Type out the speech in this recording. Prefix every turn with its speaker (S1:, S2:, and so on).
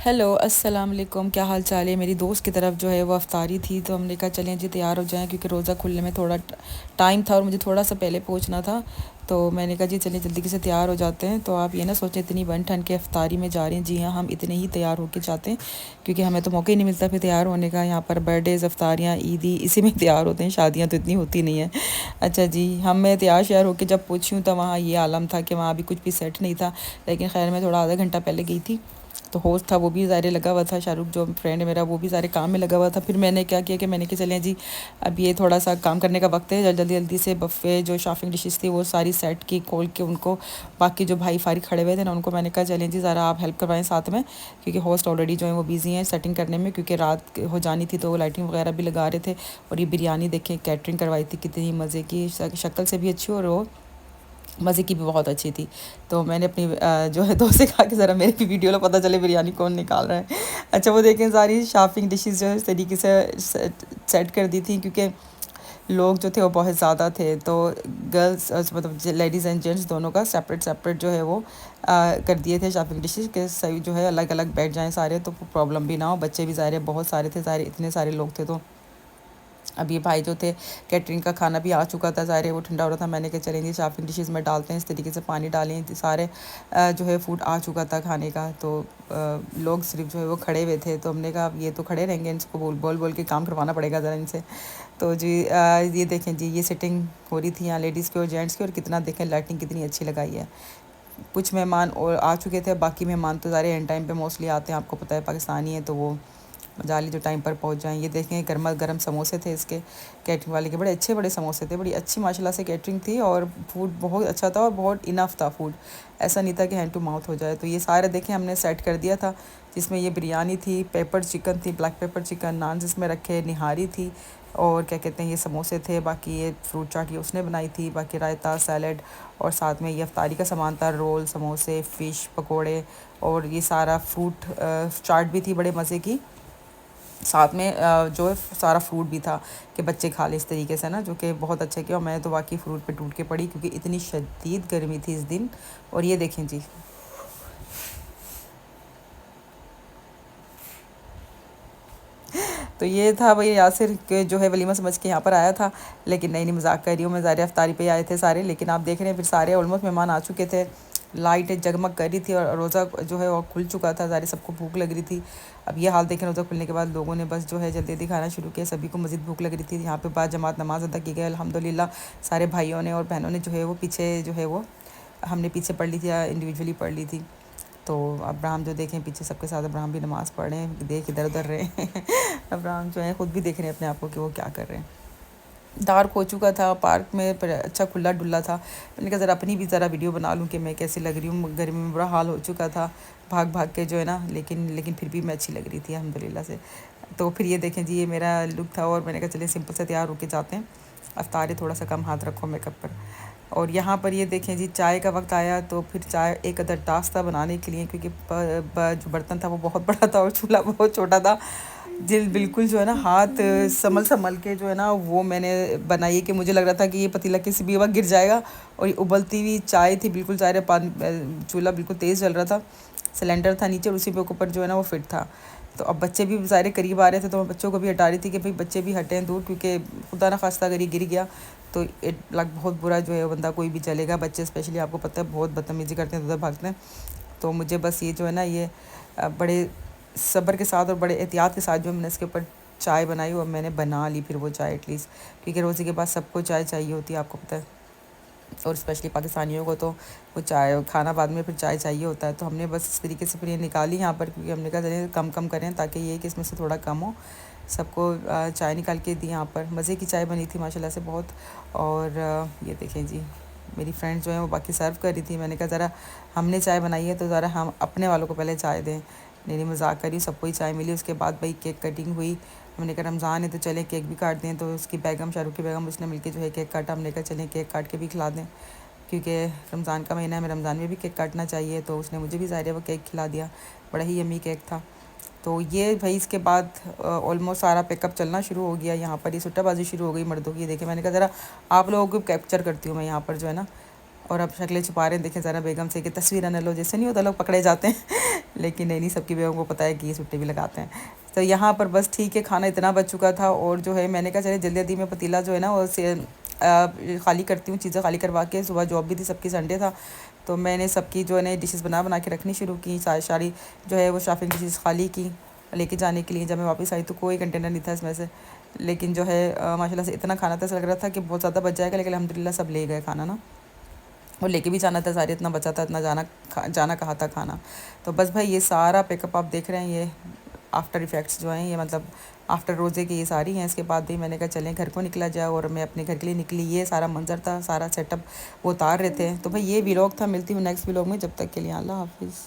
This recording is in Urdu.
S1: ہیلو السلام علیکم، کیا حال چال ہے؟ میری دوست کی طرف جو ہے وہ افطاری تھی، تو ہم نے کہا چلیں جی تیار ہو جائیں، کیونکہ روزہ کھلنے میں تھوڑا ٹائم تھا اور مجھے تھوڑا سا پہلے پہنچنا تھا، تو میں نے کہا جی چلیں جلدی سے تیار ہو جاتے ہیں۔ تو آپ یہ نہ سوچیں اتنی بن ٹھن کے افطاری میں جا رہے ہیں، جی ہاں ہم اتنے ہی تیار ہو کے جاتے ہیں، کیونکہ ہمیں تو موقع ہی نہیں ملتا پھر تیار ہونے کا۔ یہاں پر برتھ ڈیز، افطاریاں، عیدی اسی میں تیار ہوتے ہیں، شادیاں تو اتنی ہوتی نہیں ہیں۔ اچھا جی، میں تیار شیار ہو کے جب پوچھی ہوں تو وہاں یہ عالم تھا کہ وہاں بھی کچھ بھی سیٹ نہیں تھا، لیکن خیر میں تھوڑا آدھا گھنٹہ پہلے گئی تھی، تو ہوسٹ تھا وہ بھی ظاہر لگا ہوا تھا، شاہ رخ جو فرینڈ ہے میرا وہ بھی سارے کام میں لگا ہوا تھا۔ پھر میں نے کیا کیا کہ میں نے کہ چلیں جی اب یہ تھوڑا سا کام کرنے کا وقت ہے، جلدی جلدی سے بفے جو شافنگ ڈشز تھی وہ ساری سیٹ کی کھول کے ان کو، باقی جو بھائی فارغ کھڑے ہوئے تھے نا ان کو میں نے کہا چلیں جی ذرا آپ ہیلپ کروائیں ساتھ میں، کیونکہ ہوسٹ آلریڈی جو ہے وہ بیزی ہیں سیٹنگ کرنے میں، کیونکہ رات ہو جانی تھی تو وہ لائٹنگ وغیرہ بھی لگا رہے تھے۔ اور یہ بریانی دیکھیں کیٹرنگ کروائی تھی کتنی مزے کی، شکل سے بھی اچھی اور وہ مزے کی بھی بہت اچھی تھی۔ تو میں نے اپنی جو ہے دوست سے کہا کہ ذرا میرے بھی ویڈیو لو، پتہ چلے بریانی کون نکال رہا ہے۔ اچھا وہ دیکھیں ساری شافنگ ڈشز جو ہے اس طریقے سے سیٹ کر دی تھیں، کیونکہ لوگ جو تھے وہ بہت زیادہ تھے، تو گرلس مطلب لیڈیز اینڈ جینٹس دونوں کا سپریٹ جو ہے وہ کر دیے تھے شافنگ ڈشز کہ صحیح جو ہے الگ الگ بیٹھ جائیں سارے، تو پرابلم بھی نہ ہو۔ بچے بھی ظاہر بہت سارے تھے، اتنے سارے لوگ تھے، تو اب یہ بھائی جو تھے کیٹرنگ کا کھانا بھی آ چکا تھا، ظاہر ہے وہ ٹھنڈا ہو رہا تھا، میں نے کہا چلیں گے شافنگ ڈشز میں ڈالتے ہیں، اس طریقے سے پانی ڈالیں، سارے جو ہے فوڈ آ چکا تھا کھانے کا، تو لوگ صرف جو ہے وہ کھڑے ہوئے تھے، تو ہم نے کہا اب یہ تو کھڑے رہیں گے، ان کو بول کے کام کروانا پڑے گا ذرا ان سے۔ تو جی یہ دیکھیں جی یہ سیٹنگ ہو رہی تھی یہاں لیڈیز کی اور جینٹس کی، اور کتنا دیکھیں لائٹنگ کتنی اچھی لگائی ہے۔ کچھ مہمان اور آ چکے تھے، باقی مہمان تو ظاہر اینڈ ٹائم پہ موسٹلی آتے ہیں، آپ کو پتہ ہے پاکستانی ہیں تو وہ مجالی جو ٹائم پر پہنچ جائیں۔ یہ دیکھیں گرما گرم سموسے تھے اس کے کیٹرنگ والے کے، بڑے سموسے تھے، بڑی اچھی ماشاء اللہ سے کیٹرنگ تھی، اور فوڈ بہت اچھا تھا اور بہت انف تھا فوڈ، ایسا نہیں تھا کہ ہینڈ ٹو ماؤتھ ہو جائے۔ تو یہ سارے دیکھیں ہم نے سیٹ کر دیا تھا، جس میں یہ بریانی تھی، پیپر چکن تھی، بلیک پیپر چکن، نان اس میں رکھے، نہاری تھی، اور کیا کہتے ہیں یہ سموسے تھے، باقی یہ فروٹ چاٹ یہ اس نے بنائی تھی، باقی رائتا، سیلڈ، اور ساتھ میں یہ افطاری کا سامان تھا، رول، سموسے، فش پکوڑے، اور یہ سارا فروٹ چاٹ بھی تھی بڑے مزے کی، ساتھ میں جو ہے سارا فروٹ بھی تھا کہ بچے کھا لیں اس طریقے سے نا، جو کہ بہت اچھا کیا، اور میں تو واقعی فروٹ پہ ٹوٹ کے پڑی، کیونکہ اتنی شدید گرمی تھی اس دن۔ اور یہ دیکھیں جی تو یہ تھا بھائی یاسر کہ جو ہے ولیمہ سمجھ کے یہاں پر آیا تھا، لیکن نہیں مذاق کر رہی ہوں میں، ظاہر افطاری پہ آئے تھے سارے، لیکن آپ دیکھ رہے ہیں پھر سارے آلموسٹ مہمان آ چکے تھے، لائٹ جگمگ کر رہی تھی، اور روزہ جو ہے وہ کھل چکا تھا، ظاہر سب کو بھوک لگ رہی تھی۔ اب یہ حال دیکھیں روزہ کھلنے کے بعد لوگوں نے بس جو ہے جلدی جلدی کھانا شروع کیا، سبھی کو مزید بھوک لگ رہی تھی۔ یہاں پہ بعد جماعت نماز ادا کی گئی الحمدللہ، سارے بھائیوں نے اور بہنوں نے جو ہے وہ پیچھے جو ہے وہ ہم نے پیچھے پڑھ لی تھی، انڈیویجولی پڑھ لی تھی۔ تو ابراہم جو دیکھیں پیچھے سب کے ساتھ ابراہم بھی نماز پڑھ رہے ہیں، دیکھ ادھر ادھر رہے ہیں ابراہم جو ہیں خود بھی دیکھ رہے ہیں اپنے آپ کو کہ وہ کیا کر رہے ہیں۔ ڈارک ہو چکا تھا، پارک میں اچھا کھلا ڈلا تھا، میں نے کہا ذرا اپنی بھی ذرا ویڈیو بنا لوں کہ میں کیسی لگ رہی ہوں، گرمی میں برا حال ہو چکا تھا بھاگ کے جو ہے نا، لیکن پھر بھی میں اچھی لگ رہی تھی الحمدللہ سے۔ تو پھر یہ دیکھیں جی یہ میرا لک تھا، اور میں نے کہا چلے سمپل سے تیار ہو کے جاتے ہیں، افطاری تھوڑا سا کم ہاتھ رکھو میک اپ پر۔ اور یہاں پر یہ دیکھیں جی چائے کا وقت آیا، تو پھر چائے ایک ادر ٹاسک تھا بنانے کے لیے، کیونکہ جو برتن تھا وہ بہت بڑا تھا اور چولہا بہت چھوٹا تھا، جل بالکل جو ہے نا ہاتھ سنبھل کے جو ہے نا وہ میں نے بنائی، کہ مجھے لگ رہا تھا کہ یہ پتیلا کسی بھی وقت گر جائے گا، اور یہ ابلتی ہوئی چائے تھی، بالکل ظاہر پانی چولہا بالکل تیز جل رہا تھا، سلنڈر تھا نیچے اور اسی پہ اوپر جو ہے نا وہ فٹ تھا۔ تو اب بچے بھی ظاہر قریب آ رہے تھے، تو میں بچوں کو بھی ہٹا رہی تھی کہ بھئی بچے بھی ہٹیں دور، کیونکہ خدا نہ خواستہ اگر یہ گر گیا تو بہت برا جو ہے بندہ کوئی بھی چلے گا، بچے اسپیشلی آپ کو پتہ ہے بہت بدتمیزی کرتے ہیں، ادھر بھاگتے ہیں۔ تو مجھے بس یہ جو ہے نا یہ بڑے صبر کے ساتھ اور بڑے احتیاط کے ساتھ جو میں نے اس کے اوپر چائے بنائی، اور میں نے بنا لی پھر وہ چائے ایٹ لیسٹ، کیونکہ روزے کے بعد سب کو چائے چاہیے ہوتی ہے آپ کو پتہ ہے، اور اسپیشلی پاکستانیوں کو تو وہ چائے کھانا بعد میں پھر چائے چاہیے ہوتا ہے۔ تو ہم نے بس اس طریقے سے پھر یہ نکالی یہاں پر، کیونکہ ہم نے کہا چلیں کم کریں تاکہ یہ کہ اس میں سے تھوڑا کم ہو، سب کو چائے نکال کے دی یہاں پر، مزے کی چائے بنی تھی ماشاءاللہ سے بہت۔ اور یہ دیکھیں جی میری فرینڈ جو ہیں وہ باقی سرو کر رہی تھی، میں نے کہا ذرا ہم نے چائے بنائی ہے تو ذرا ہم اپنے والوں کو پہلے چائے دیں، نہیں مذاق کری، سب کو ہی چائے ملی۔ اس کے بعد بھائی کیک کٹنگ ہوئی، ہم نے کہا رمضان ہے تو چلیں کیک بھی کاٹ دیں، تو اس کی بیگم شاہ رخ کی بیگم اس نے مل کے جو ہے کیک کاٹا، ہم نے کہا چلیں کیک کاٹ کے بھی کھلا دیں، کیونکہ رمضان کا مہینہ ہے، ہمیں رمضان میں بھی کیک کاٹنا چاہیے، تو اس نے مجھے بھی ظاہر ہے وہ کیک کھلا دیا، بڑا ہی یمی کیک تھا۔ تو یہ بھائی اس کے بعد آلموسٹ سارا پیک اپ چلنا شروع ہو گیا، یہاں پر یہ سٹہ بازی شروع ہو گئی مردوں کی، دیکھیں میں نے کہا ذرا آپ لوگوں کو کیپچر کرتی ہوں میں یہاں پر جو ہے نا، اور اب شکلیں چھپا رہے ہیں. دیکھیں ذرا بیگم سے کہ تصویریں نہ لو، جیسے نہیں ہوتا لوگ پکڑے جاتے ہیں لیکن نہیں سب کی بیگم کو پتہ ہے کہ یہ چھٹی بھی لگاتے ہیں. تو یہاں پر بس ٹھیک ہے، کھانا اتنا بچ چکا تھا اور جو ہے میں نے کہا چلے جلدی جلدی میں پتیلا جو ہے نا وہ خالی کرتی ہوں، چیزیں خالی کروا کے. صبح جاب بھی تھی سب کی، سنڈے تھا، تو میں نے سب کی جو ہے نا ڈشز بنا کے رکھنی شروع کی. ساری جو ہے وہ شافنگ کی چیز خالی کی لے کے جانے کے لیے. جب میں واپس آئی تو کوئی کنٹینر نہیں تھا اس میں سے، لیکن جو ہے ماشاء اللہ سے اتنا کھانا تھا، ایسا لگ رہا تھا کہ بہت زیادہ بچ جائے گا، لیکن الحمدللہ سب لے گئے کھانا نا. اور لے کے بھی جانا تھا سارے، اتنا بچا تھا، اتنا جانا کہا تھا کھانا. تو بس بھائی یہ سارا پیک اپ آپ دیکھ رہے ہیں، یہ آفٹر ایفیکٹس جو ہیں، یہ مطلب آفٹر روزے کی یہ ساری ہیں. اس کے بعد بھی میں نے کہا چلیں گھر کو نکلا جائے، اور میں اپنے گھر کے لیے نکلی. یہ سارا منظر تھا، سارا سیٹ اپ وہ اتار رہے تھے. تو بھائی یہ ولاگ تھا، ملتی ہوں نیکسٹ ولاگ میں، جب تک کے لیے اللہ حافظ.